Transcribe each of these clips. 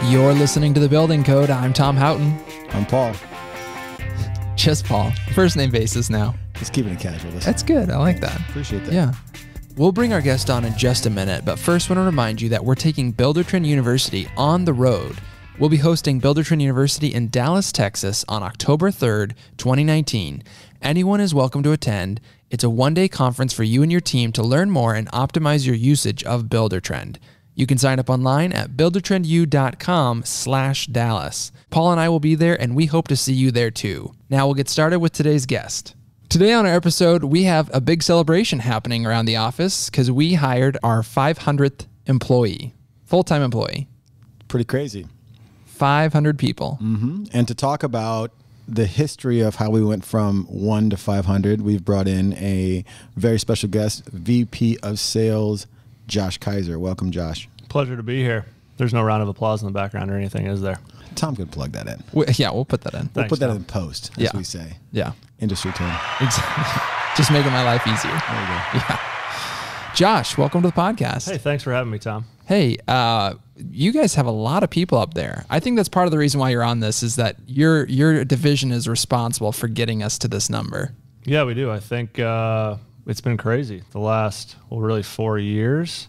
You're listening to The Building Code. I'm Tom Houghton. I'm Paul. Just Paul. First name basis now. Just keeping it casual. That's good. I like that. Appreciate that. Yeah. We'll bring our guest on in just a minute, but first I want to remind you that we're taking Buildertrend University on the road. We'll be hosting Buildertrend University in Dallas, Texas on October 3rd, 2019. Anyone is welcome to attend. It's a one-day conference for you and your team to learn more and optimize your usage of Buildertrend. You can sign up online at buildertrendu.com/Dallas. Paul and I will be there, and we hope to see you there too. Now we'll get started with today's guest. Today on our episode, we have a big celebration happening around the office because we hired our 500th employee, full-time employee. Pretty crazy. 500 people. Mm-hmm. And to talk about the history of how we went from 1 to 500, we've brought in a very special guest, VP of Sales, Josh Kaiser. Welcome, Josh. Pleasure to be here. There's no round of applause in the background or anything, is there? Tom could plug that in. Yeah, we'll put that in. We'll put that in post, as we say. Yeah. Industry term. Exactly. Just making my life easier. There you go. Yeah. Josh, welcome to the podcast. Hey, thanks for having me, Tom. Hey, you guys have a lot of people up there. I think that's part of the reason why you're on this is that your division is responsible for getting us to this number. Yeah, we do. I think it's been crazy the last, really 4 years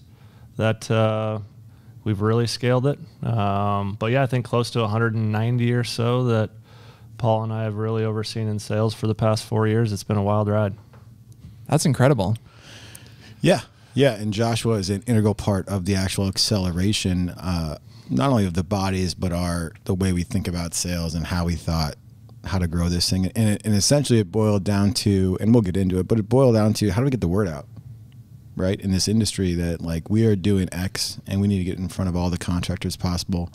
that we've really scaled it. But yeah, I think close to 190 or so that Paul and I have really overseen in sales for the past 4 years. It's been a wild ride. That's incredible. Yeah. Yeah. And Joshua is an integral part of the actual acceleration, not only of the bodies, but the way we think about sales and how we thought how to grow this thing. And essentially it boiled down to, and we'll get into it, but it boiled down to how do we get the word out, right? In this industry that like we are doing X and we need to get in front of all the contractors possible.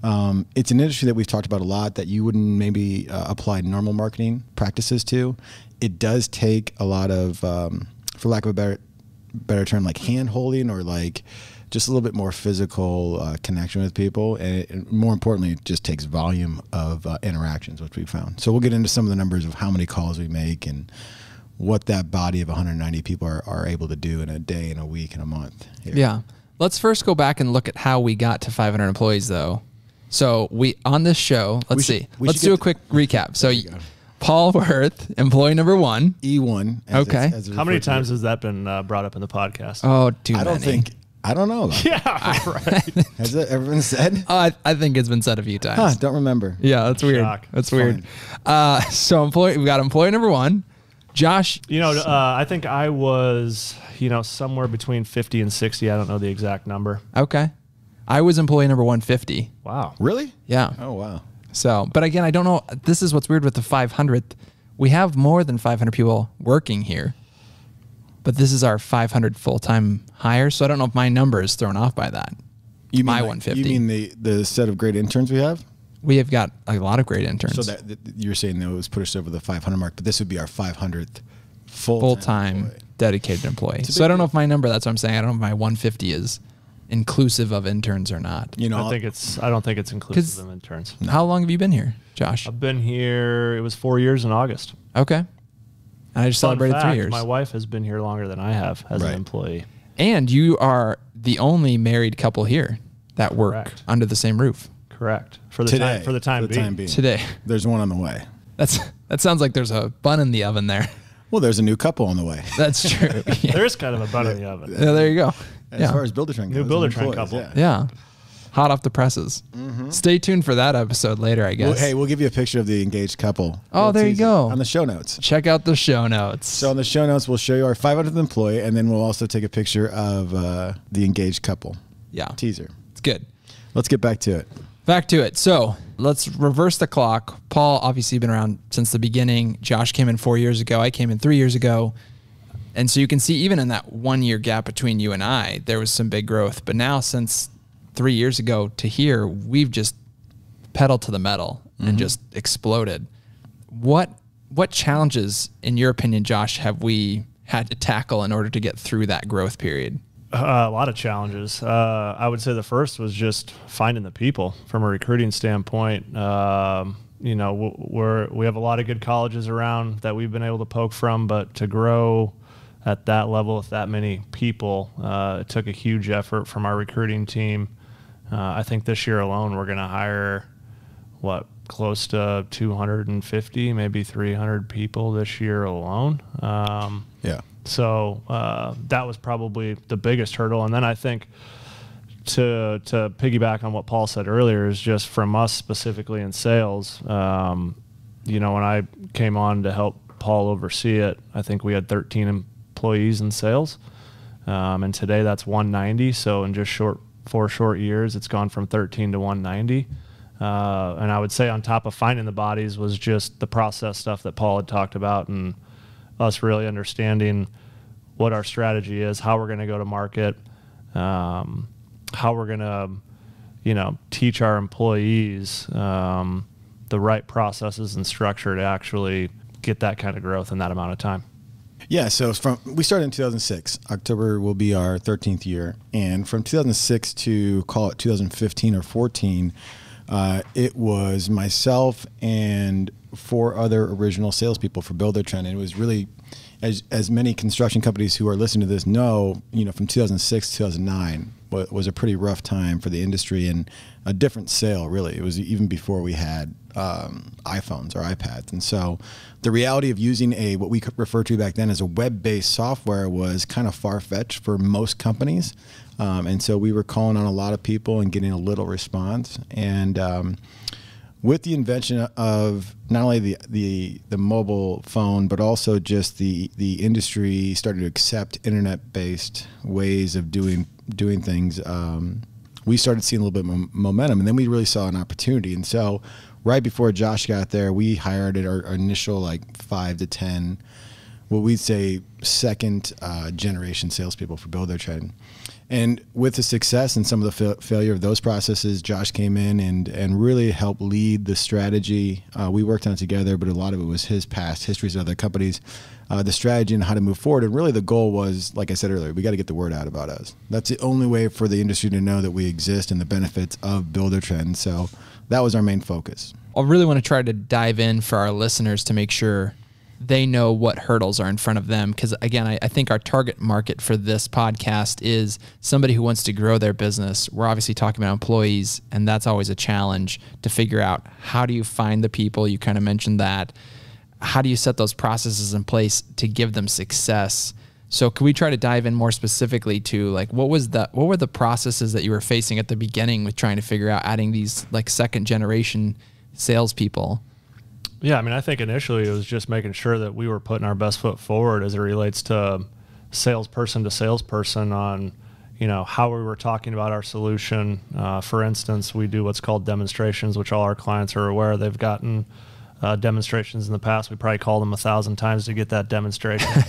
It's an industry that we've talked about a lot that you wouldn't maybe apply normal marketing practices to. It does take a lot of, for lack of a better term, like hand holding or like just a little bit more physical connection with people. And more importantly, it just takes volume of interactions, which we found. So we'll get into some of the numbers of how many calls we make and what that body of 190 people are able to do in a day, in a week, in a month. Here. Yeah. Let's first go back and look at how we got to 500 employees though. So on this show, let's do a quick recap. So Paul Worth, employee number 1. E1. Okay. How many times has that been brought up in the podcast? Oh, too many. I don't know. Yeah, right. Has it ever been said? I think it's been said a few times. Don't remember. Yeah, that's weird. Shock. That's weird. So we got employee number 1. Josh. I think I was, somewhere between 50 and 60. I don't know the exact number. Okay. I was employee number 150. Wow. Really? Yeah. Oh, wow. So, but again, I don't know. This is what's weird with the 500th. We have more than 500 people working here, but this is our 500 full-time hire. So I don't know if my number is thrown off by that. You mean 150. You mean the set of great interns we have? We have got a lot of great interns. So that you're saying that it was pushed over the 500 mark, but this would be our 500th full-time dedicated employee. So I don't know if my number, that's what I'm saying. I don't know if my 150 is inclusive of interns or not. I don't think it's inclusive of interns. No. How long have you been here, Josh? I've been here, it was 4 years in August. Okay. And I just celebrated 3 years. My wife has been here longer than I have as an employee. And you are the only married couple here that work under the same roof. Correct. For the time being. Today. There's one on the way. That sounds like there's a bun in the oven there. Well, there's a new couple on the way. That's true. Yeah. There is kind of a bun in the oven. Yeah, there you go. As far as Buildertrend goes. New Buildertrend couple. Yeah. Hot off the presses. Mm-hmm. Stay tuned for that episode later, I guess. Well, we'll give you a picture of the engaged couple. Oh, there you go. On the show notes. Check out the show notes. So on the show notes, we'll show you our 500th employee, and then we'll also take a picture of the engaged couple. Yeah. Teaser. It's good. Let's get back to it. Back to it. So let's reverse the clock. Paul, obviously, been around since the beginning. Josh came in 4 years ago. I came in 3 years ago. And so you can see even in that 1 year gap between you and I, there was some big growth. But now since 3 years ago to here, we've just pedaled to the metal and just exploded. What challenges, in your opinion, Josh, have we had to tackle in order to get through that growth period? A lot of challenges. I would say the first was just finding the people from a recruiting standpoint. We have a lot of good colleges around that we've been able to poke from, but to grow at that level with that many people, it took a huge effort from our recruiting team I think this year alone, we're going to hire close to 250, maybe 300 people this year alone. So that was probably the biggest hurdle. And then I think to piggyback on what Paul said earlier is just from us specifically in sales, when I came on to help Paul oversee it, I think we had 13 employees in sales. And today that's 190. So in just 4 short years, it's gone from 13 to 190. And I would say on top of finding the bodies was just the process stuff that Paul had talked about, and us really understanding what our strategy is, how we're going to go to market, how we're going to, teach our employees the right processes and structure to actually get that kind of growth in that amount of time. Yeah, so we started in 2006. October will be our 13th year. And from 2006 to call it 2015 or 14, it was myself and 4 other original salespeople for Buildertrend. And it was really, as many construction companies who are listening to this know, from 2006 to 2009 was a pretty rough time for the industry and a different sale, really. It was even before we had iPhones or iPads. And so the reality of using what we could refer to back then as a web-based software was kind of far-fetched for most companies. And so we were calling on a lot of people and getting a little response. And with the invention of not only the mobile phone, but also just the industry starting to accept internet-based ways of doing things, we started seeing a little bit of momentum, and then we really saw an opportunity. And so right before Josh got there, we hired our initial 5 to 10, what we'd say second generation salespeople for Buildertrend. And with the success and some of the failure of those processes, Josh came in and really helped lead the strategy. We worked on it together, but a lot of it was his past histories of other companies, the strategy and how to move forward. And really the goal was, like I said earlier, we got to get the word out about us. That's the only way for the industry to know that we exist and the benefits of Buildertrend. So that was our main focus. I really want to try to dive in for our listeners to make sure they know what hurdles are in front of them. Because again, I think our target market for this podcast is somebody who wants to grow their business. We're obviously talking about employees, and that's always a challenge to figure out how do you find the people. You kind of mentioned that. How do you set those processes in place to give them success? So could we try to dive in more specifically to what were the processes that you were facing at the beginning with trying to figure out adding these second generation salespeople? Yeah, I think initially it was just making sure that we were putting our best foot forward as it relates to salesperson to salesperson on, how we were talking about our solution. For instance, we do what's called demonstrations, which all our clients are aware. They've gotten demonstrations in the past. We probably called them 1,000 times to get that demonstration.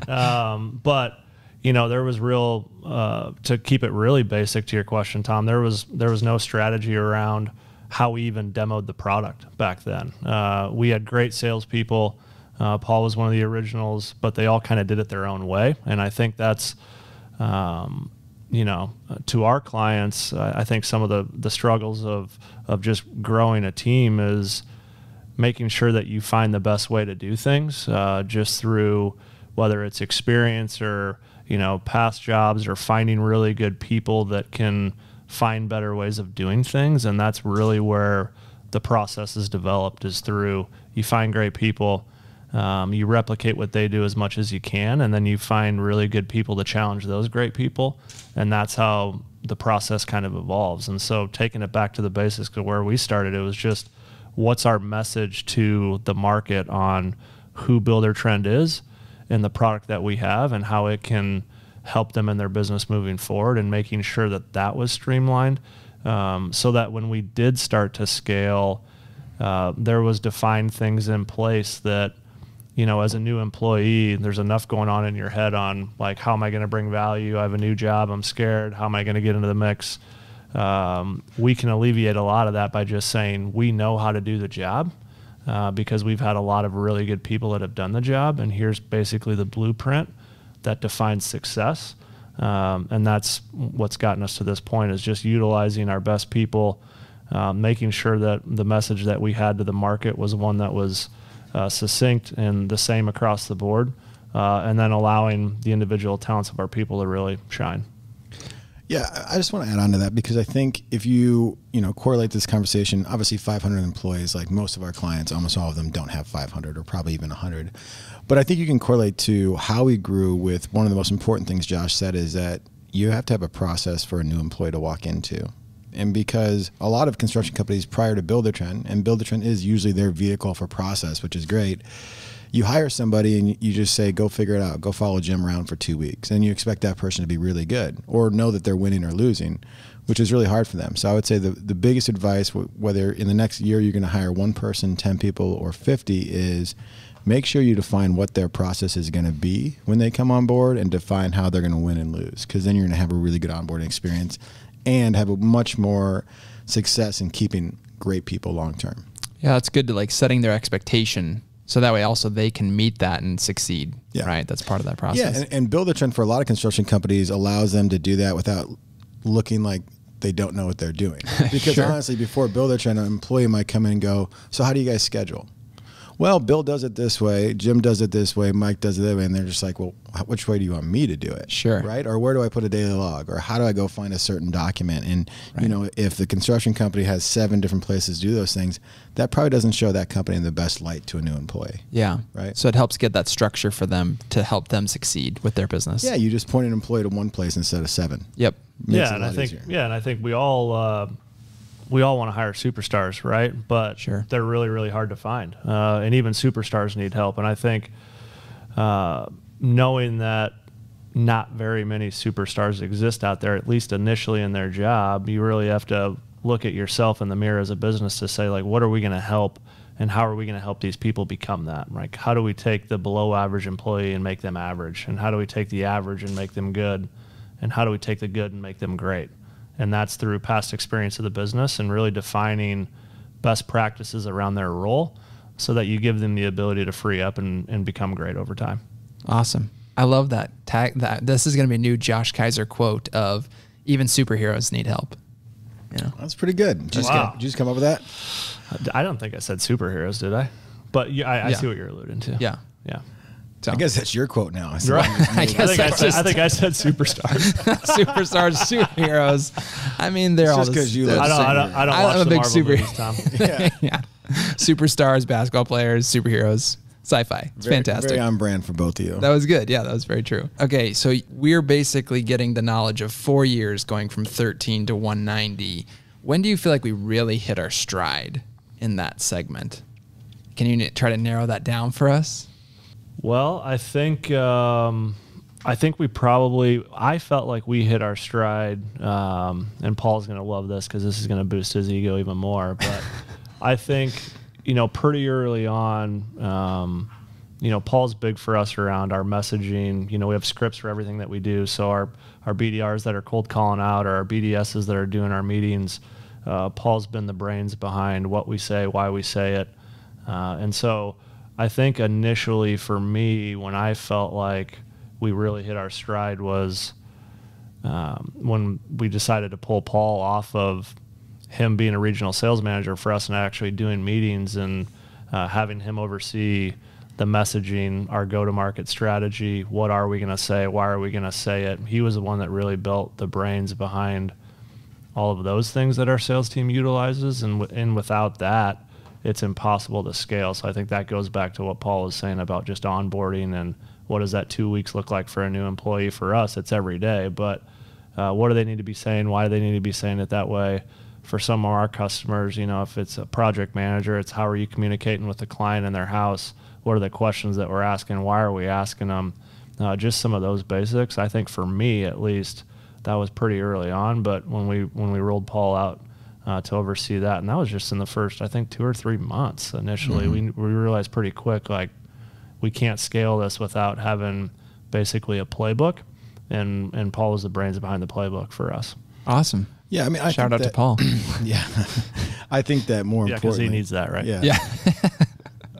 But there was to keep it really basic to your question, Tom, there was no strategy around how we even demoed the product back then. We had great salespeople. Paul was one of the originals, but they all kind of did it their own way. And I think that's, to our clients, I think some of the struggles of just growing a team is making sure that you find the best way to do things, just through whether it's experience or, past jobs, or finding really good people that can find better ways of doing things. And that's really where the process is developed, is through you find great people, you replicate what they do as much as you can, and then you find really good people to challenge those great people. And that's how the process kind of evolves. And so taking it back to the basics of where we started, it was just what's our message to the market on who Buildertrend is and the product that we have and how it can help them in their business moving forward, and making sure that that was streamlined, so that when we did start to scale, there was defined things in place that, as a new employee, there's enough going on in your head on how am I going to bring value? I have a new job. I'm scared. How am I going to get into the mix? We can alleviate a lot of that by just saying we know how to do the job, because we've had a lot of really good people that have done the job, and here's basically the blueprint that defines success. And that's what's gotten us to this point, is just utilizing our best people, making sure that the message that we had to the market was one that was succinct and the same across the board, and then allowing the individual talents of our people to really shine. Yeah, I just want to add on to that because I think if you correlate this conversation, obviously 500 employees, like most of our clients, almost all of them don't have 500 or probably even 100. But I think you can correlate to how we grew with one of the most important things Josh said is that you have to have a process for a new employee to walk into. And because a lot of construction companies prior to Buildertrend, and Buildertrend is usually their vehicle for process, which is great, you hire somebody and you just say, go figure it out. Go follow Jim around for 2 weeks. And you expect that person to be really good or know that they're winning or losing, which is really hard for them. So I would say the biggest advice, whether in the next year you're going to hire one person, 10 people, or 50, is make sure you define what their process is going to be when they come on board and define how they're going to win and lose. Because then you're going to have a really good onboarding experience and have a much more success in keeping great people long term. Yeah, it's good to like setting their expectation so that way also they can meet that and succeed, right? That's part of that process. Yeah, and Buildertrend for a lot of construction companies allows them to do that without looking like they don't know what they're doing. Because honestly, before Buildertrend, an employee might come in and go, so how do you guys schedule? Well, Bill does it this way, Jim does it this way, Mike does it that way, and they're just like, well, which way do you want me to do it? Sure. Right? Or where do I put a daily log? Or how do I go find a certain document? And, if the construction company has 7 different places to do those things, that probably doesn't show that company in the best light to a new employee. Yeah. Right? So it helps get that structure for them to help them succeed with their business. Yeah, you just point an employee to one place instead of 7. Yep. Makes it a lot easier. And I think we all want to hire superstars, right? But they're really, really hard to find. And even superstars need help. And I think knowing that not very many superstars exist out there, at least initially in their job, you really have to look at yourself in the mirror as a business to say, like, what are we going to help and how are we going to help these people become that? Like, how do we take the below average employee and make them average? And how do we take the average and make them good? And how do we take the good and make them great? And that's through past experience of the business and really defining best practices around their role so that you give them the ability to free up and become great over time. Awesome. I love that. This is going to be a new Josh Kaiser quote of even superheroes need help. That's pretty good. Did you just come up with that? I don't think I said superheroes, did I? But I see what you're alluding to. Yeah. Yeah. So. I guess that's your quote now. Right. I think I said superstars. Superstars, superheroes. I mean, they're all just because you. I don't watch the Marvel movies, Tom. Yeah. Superstars, basketball players, superheroes, sci-fi. It's fantastic. Very on brand for both of you. That was good. Yeah, that was very true. Okay, so we're basically getting the knowledge of 4 years going from 13 to 190. When do you feel like we really hit our stride in that segment? Can you try to narrow that down for us? Well, I think we probably, I felt like we hit our stride, and Paul's going to love this because this is going to boost his ego even more. But I think, pretty early on, Paul's big for us around our messaging. We have scripts for everything that we do. So our BDRs that are cold calling out or our BDSs that are doing our meetings, Paul's been the brains behind what we say, why we say it. And so I think initially for me, when I felt like we really hit our stride was when we decided to pull Paul off of him being a regional sales manager for us and actually doing meetings and having him oversee the messaging, our go-to-market strategy, what are we going to say, why are we going to say it. He was the one that really built the brains behind all of those things that our sales team utilizes, and without that, it's impossible to scale. So I think that goes back to what Paul was saying about just onboarding and what does that 2 weeks look like for a new employee. For us, it's every day, but what do they need to be saying? Why do they need to be saying it that way? For some of our customers, if it's a project manager, it's how are you communicating with the client in their house? What are the questions that we're asking? Why are we asking them? Just some of those basics. I think for me, at least, that was pretty early on. But when we rolled Paul out to oversee that, and that was just in the first, I think, 2 or 3 months initially. Mm-hmm. We realized pretty quick, like, we can't scale this without having basically a playbook, and Paul was the brains behind the playbook for us. Awesome. Yeah, I mean, shout out to Paul. Yeah, I think that more importantly, because he needs that, right? Yeah.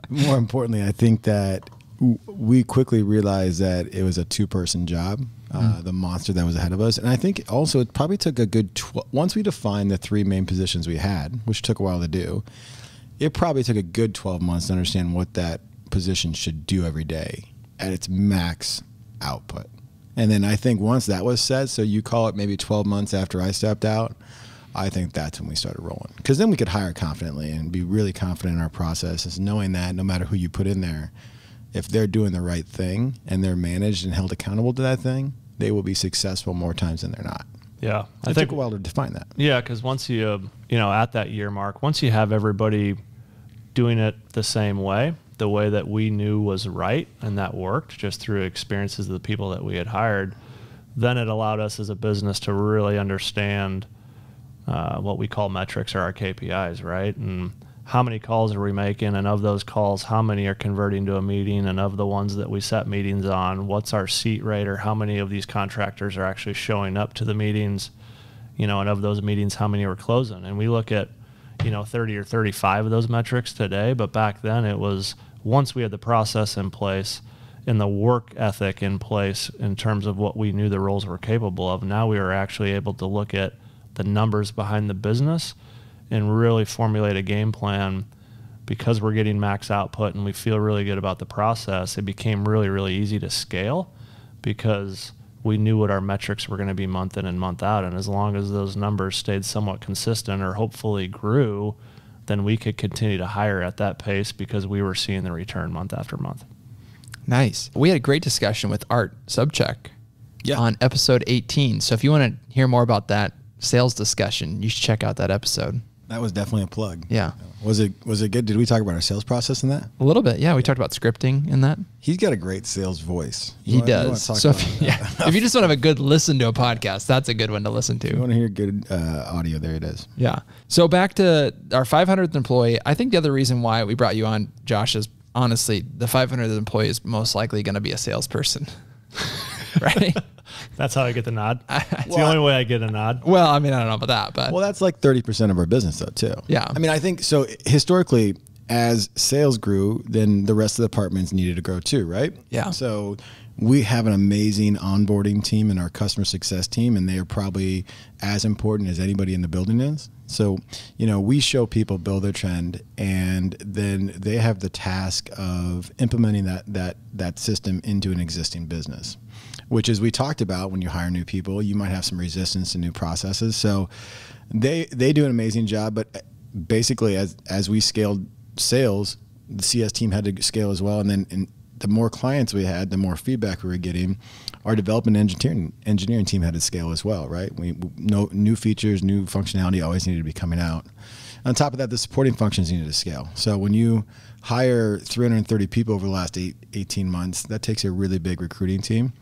More importantly, I think that we quickly realized that it was a 2-person job, the monster that was ahead of us. And I think also it probably took a good, once we defined the 3 main positions we had, which took a while to do, it probably took a good 12 months to understand what that position should do every day at its max output. And then I think once that was set, so you call it maybe 12 months after I stepped out, I think that's when we started rolling. Because then we could hire confidently and be really confident in our processes, knowing that no matter who you put in there, if they're doing the right thing and they're managed and held accountable to that thing, they will be successful more times than they're not. Yeah. It took a while to define that. Yeah, because once you, at that year mark, once you have everybody doing it the same way, the way that we knew was right and that worked just through experiences of the people that we had hired, then it allowed us as a business to really understand what we call metrics or our KPIs, right? And how many calls are we making, and of those calls, how many are converting to a meeting, and of the ones that we set meetings on, what's our seat rate, or how many of these contractors are actually showing up to the meetings, and of those meetings, how many are closing. And we look at 30 or 35 of those metrics today, but back then it was, once we had the process in place and the work ethic in place in terms of what we knew the roles were capable of, now we were actually able to look at the numbers behind the business and really formulate a game plan. Because we're getting max output and we feel really good about the process, it became really, really easy to scale because we knew what our metrics were going to be month in and month out. And as long as those numbers stayed somewhat consistent or hopefully grew, then we could continue to hire at that pace because we were seeing the return month after month. Nice. We had a great discussion with Art Subcheck on episode 18. So if you want to hear more about that sales discussion, you should check out that episode. That was definitely a plug. Yeah. Was it good? Did we talk about our sales process in that? A little bit. Yeah. We talked about scripting in that. He's got a great sales voice. He does. So if you just want to have a good listen to a podcast, that's a good one to listen to. If you want to hear good audio, there it is. Yeah. So back to our 500th employee. I think the other reason why we brought you on, Josh, is honestly, the 500th employee is most likely going to be a salesperson. Right? That's how I get the nod. It's the only way I get a nod. Well, I mean, I don't know about that, but well, that's like 30% of our business though, too. Yeah. I mean, I think so historically, as sales grew, then the rest of the departments needed to grow too, right? Yeah. So we have an amazing onboarding team and our customer success team, and they are probably as important as anybody in the building is. So, we show people Buildertrend, and then they have the task of implementing that system into an existing business, which, as we talked about, when you hire new people, you might have some resistance to new processes. So they do an amazing job, but basically as we scaled sales, the CS team had to scale as well. And then the more clients we had, the more feedback we were getting. Our development engineering team had to scale as well, right? New features, new functionality always needed to be coming out. On top of that, the supporting functions needed to scale. So when you hire 330 people over the last 18 months, that takes a really big recruiting team.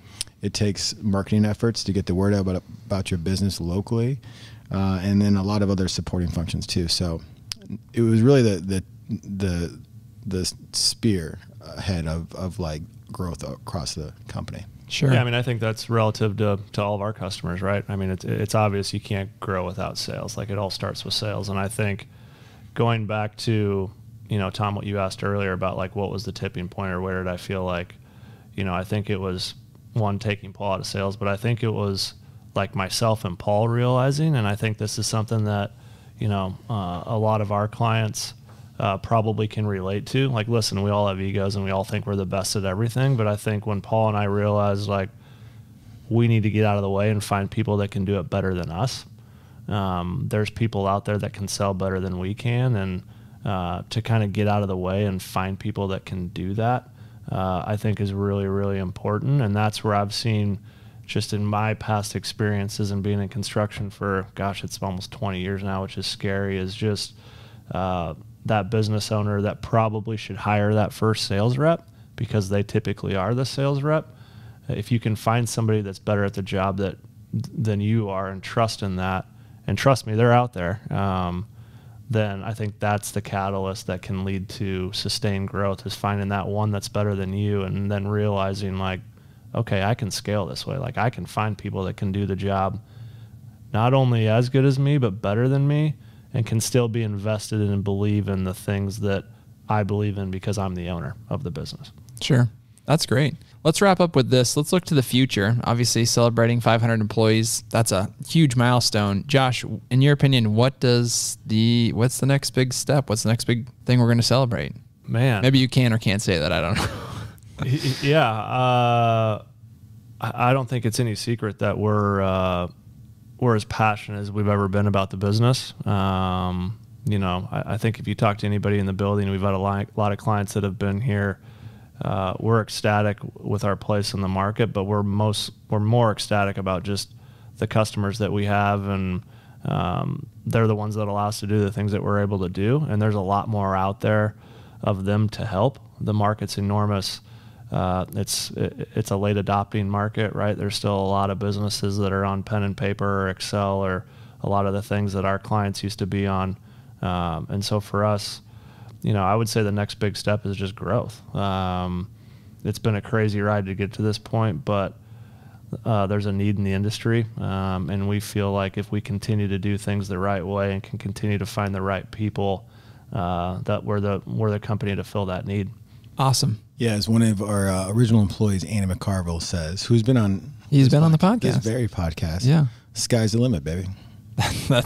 It takes marketing efforts to get the word out about your business locally, and then a lot of other supporting functions too. So it was really the spear head of like growth across the company. Sure. Yeah, I mean, I think that's relative to all of our customers, right? I mean, it's obvious you can't grow without sales. Like, it all starts with sales. And I think going back to, Tom, what you asked earlier about like what was the tipping point, or where did I feel like, I think it was one, taking Paul out of sales, but I think it was like myself and Paul realizing, and I think this is something that, a lot of our clients probably can relate to. Like, listen, we all have egos and we all think we're the best at everything, but I think when Paul and I realized like we need to get out of the way and find people that can do it better than us. There's people out there that can sell better than we can, and to kind of get out of the way and find people that can do that, I think is really, really important. And that's where I've seen, just in my past experiences and being in construction for, gosh, it's almost 20 years now, which is scary, is just that business owner that probably should hire that first sales rep, because they typically are the sales rep. If you can find somebody that's better at the job than you are, and trust in that, and trust me, they're out there, then I think that's the catalyst that can lead to sustained growth, is finding that one that's better than you, and then realizing like, okay, I can scale this way. Like, I can find people that can do the job not only as good as me, but better than me, and can still be invested in and believe in the things that I believe in because I'm the owner of the business. Sure. That's great. Let's wrap up with this. Let's look to the future. Obviously, celebrating 500 employees, that's a huge milestone. Josh, in your opinion, what's the next big step? What's the next big thing we're going to celebrate? Man. Maybe you can or can't say that. I don't know. Yeah. I don't think it's any secret that we're as passionate as we've ever been about the business. You know, I think if you talk to anybody in the building, we've had a lot of clients that have been here. We're ecstatic with our place in the market, but we're more ecstatic about just the customers that we have, and they're the ones that allow us to do the things that we're able to do. And there's a lot more out there of them to help. The market's enormous. It's a late adopting market, right? There's still a lot of businesses that are on pen and paper or Excel or a lot of the things that our clients used to be on. And so for us, you know, I would say the next big step is just growth. It's been a crazy ride to get to this point, but there's a need in the industry. And we feel like if we continue to do things the right way and can continue to find the right people, that we're the company to fill that need. Awesome. Yeah, as one of our original employees, Andy McCarville, says, who's been on... He's been on the podcast. This very podcast. Yeah. Sky's the limit, baby.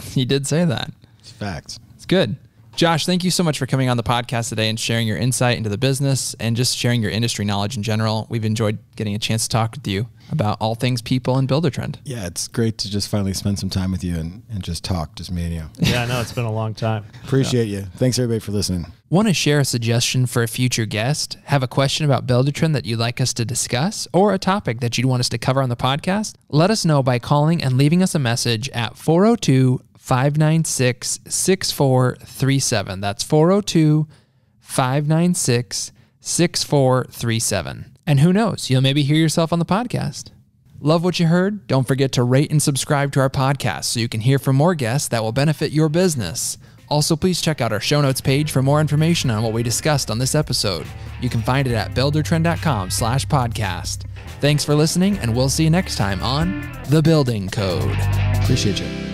He did say that. It's facts. It's good. Josh, thank you so much for coming on the podcast today and sharing your insight into the business and just sharing your industry knowledge in general. We've enjoyed getting a chance to talk with you about all things people and Buildertrend. Yeah, it's great to just finally spend some time with you and just talk, just me and you. Yeah, I know, it's been a long time. Appreciate you. Thanks, everybody, for listening. Want to share a suggestion for a future guest? Have a question about Buildertrend that you'd like us to discuss, or a topic that you'd want us to cover on the podcast? Let us know by calling and leaving us a message at 402-596-6437. That's 402-596-6437. And who knows, you'll maybe hear yourself on the podcast. Love what you heard? Don't forget to rate and subscribe to our podcast so you can hear from more guests that will benefit your business. Also, please check out our show notes page for more information on what we discussed on this episode. You can find it at buildertrend.com/podcast. Thanks for listening, and we'll see you next time on The Building Code. Appreciate you.